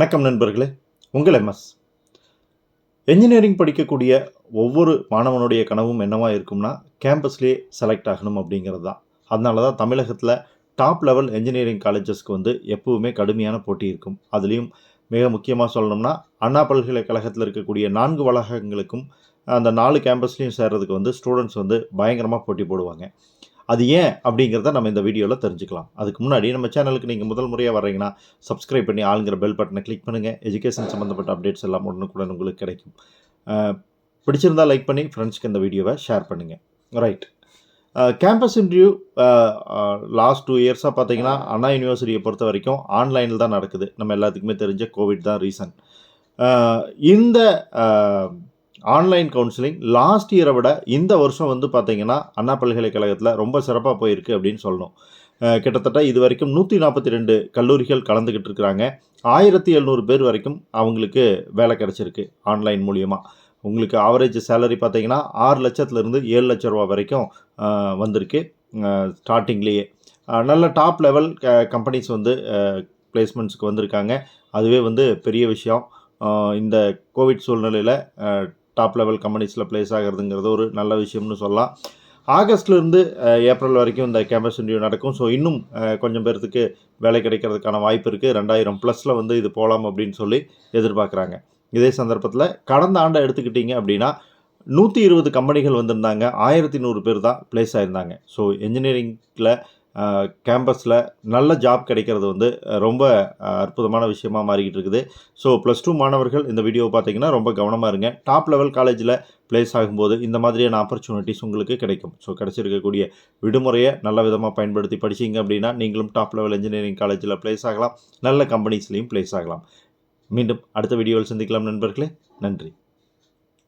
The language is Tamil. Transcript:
வணக்கம் நண்பர்களே, உங்கள் எம்எஸ். என்ஜினியரிங் படிக்கக்கூடிய ஒவ்வொரு மாணவனுடைய கனவும் என்னவா இருக்கும்னா, கேம்பஸ்லேயே செலக்ட் ஆகணும் அப்படிங்கிறது தான். அதனால தான் தமிழகத்தில் டாப் லெவல் என்ஜினியரிங் காலேஜஸ்க்கு எப்பவுமே கடுமையான போட்டி இருக்கும். அதுலேயும் மிக முக்கியமாக சொல்லணும்னா, அண்ணா பல்கலைக்கழகத்தில் இருக்கக்கூடிய 4 வளாகங்களுக்கும் அந்த 4 கேம்பஸ்லேயும் சேர்றதுக்கு ஸ்டூடெண்ட்ஸ் பயங்கரமாக போட்டி போடுவாங்க. அது ஏன் அப்படிங்கிறத நம்ம இந்த வீடியோவில் தெரிஞ்சுக்கலாம். அதுக்கு முன்னாடி நம்ம சேனலுக்கு நீங்கள் முதல் முறையாக வர்றீங்கன்னா சப்ஸ்கிரைப் பண்ணி ஆளுங்கிற பெல் பட்டனை கிளிக் பண்ணுங்கள். எஜுகேஷன் சம்மந்தப்பட்ட அப்டேட்ஸ் எல்லாம் உடனுக்குடன் உங்களுக்கு கிடைக்கும். பிடிச்சிருந்தால் லைக் பண்ணி ஃப்ரெண்ட்ஸ்க்கு இந்த வீடியோவை ஷேர் பண்ணுங்கள். ரைட், கேம்பஸ் இன்டர்வியூ லாஸ்ட் 2 இயர்ஸாக பார்த்தீங்கன்னா அண்ணா யூனிவர்சிட்டியை பொறுத்த வரைக்கும் ஆன்லைனில் தான் நடக்குது. நம்ம எல்லாத்துக்குமே தெரிஞ்ச கோவிட் தான் ரீசன். இந்த ஆன்லைன் கவுன்சிலிங் லாஸ்ட் இயரை விட இந்த வருஷம் பார்த்தீங்கன்னா அண்ணா பல்கலைக்கழகத்தில் ரொம்ப சிறப்பாக போயிருக்கு அப்படின்னு சொல்லணும். கிட்டத்தட்ட இது வரைக்கும் 142 கல்லூரிகள் கலந்துக்கிட்டு இருக்கிறாங்க. 1700 பேர் வரைக்கும் அவங்களுக்கு வேலை கிடச்சிருக்கு ஆன்லைன் மூலியமாக. உங்களுக்கு ஆவரேஜ் சேலரி பார்த்தீங்கன்னா 6 லட்சத்துலேருந்து 7 லட்ச ரூபா வரைக்கும் வந்திருக்கு ஸ்டார்டிங்லேயே. நல்ல டாப் லெவல் கம்பெனிஸ் பிளேஸ்மெண்ட்ஸுக்கு வந்திருக்காங்க. அதுவே பெரிய விஷயம். இந்த கோவிட் சூழ்நிலையில் டாப் லெவல் கம்பெனிஸில் பிளேஸ் ஆகிறதுங்கிறது ஒரு நல்ல விஷயம்னு சொல்லலாம். ஆகஸ்ட்லேருந்து ஏப்ரல் வரைக்கும் இந்த கேம்பஸ் இன்டர்வியூ நடக்கும். ஸோ இன்னும் கொஞ்சம் பேர்த்துக்கு வேலை கிடைக்கிறதுக்கான வாய்ப்பு இருக்குது. 2000+ இது போகலாம் அப்படின்னு சொல்லி எதிர்பார்க்குறாங்க. இதே சந்தர்ப்பத்தில் கடந்த ஆண்டை எடுத்துக்கிட்டிங்க அப்படின்னா 120 கம்பெனிகள் வந்திருந்தாங்க. 1100 பேர் தான் பிளேஸ் ஆகியிருந்தாங்க. ஸோ என்ஜினியரிங்கில் கேம்பஸில் நல்ல ஜாப் கிடைக்கிறது ரொம்ப அற்புதமான விஷயமாக மாறிக்கிட்டு இருக்குது. ஸோ +2 மாணவர்கள் இந்த வீடியோவை பார்த்தீங்கன்னா ரொம்ப கவனமாக இருங்க. டாப் லெவல் காலேஜில் பிளேஸ் ஆகும்போது இந்த மாதிரியான ஆப்பர்ச்சுனிட்டிஸ் உங்களுக்கு கிடைக்கும். ஸோ கிடச்சிருக்கக்கூடிய விடுமுறையை நல்ல விதமாக பயன்படுத்தி படிச்சிங்க அப்படின்னா நீங்களும் டாப் லெவல் என்ஜினியரிங் காலேஜில் பிளேஸ் ஆகலாம். நல்ல கம்பெனிஸ்லேயும் பிளேஸ் ஆகலாம். மீண்டும் அடுத்த வீடியோவில் சந்திக்கலாம் நண்பர்களே. நன்றி.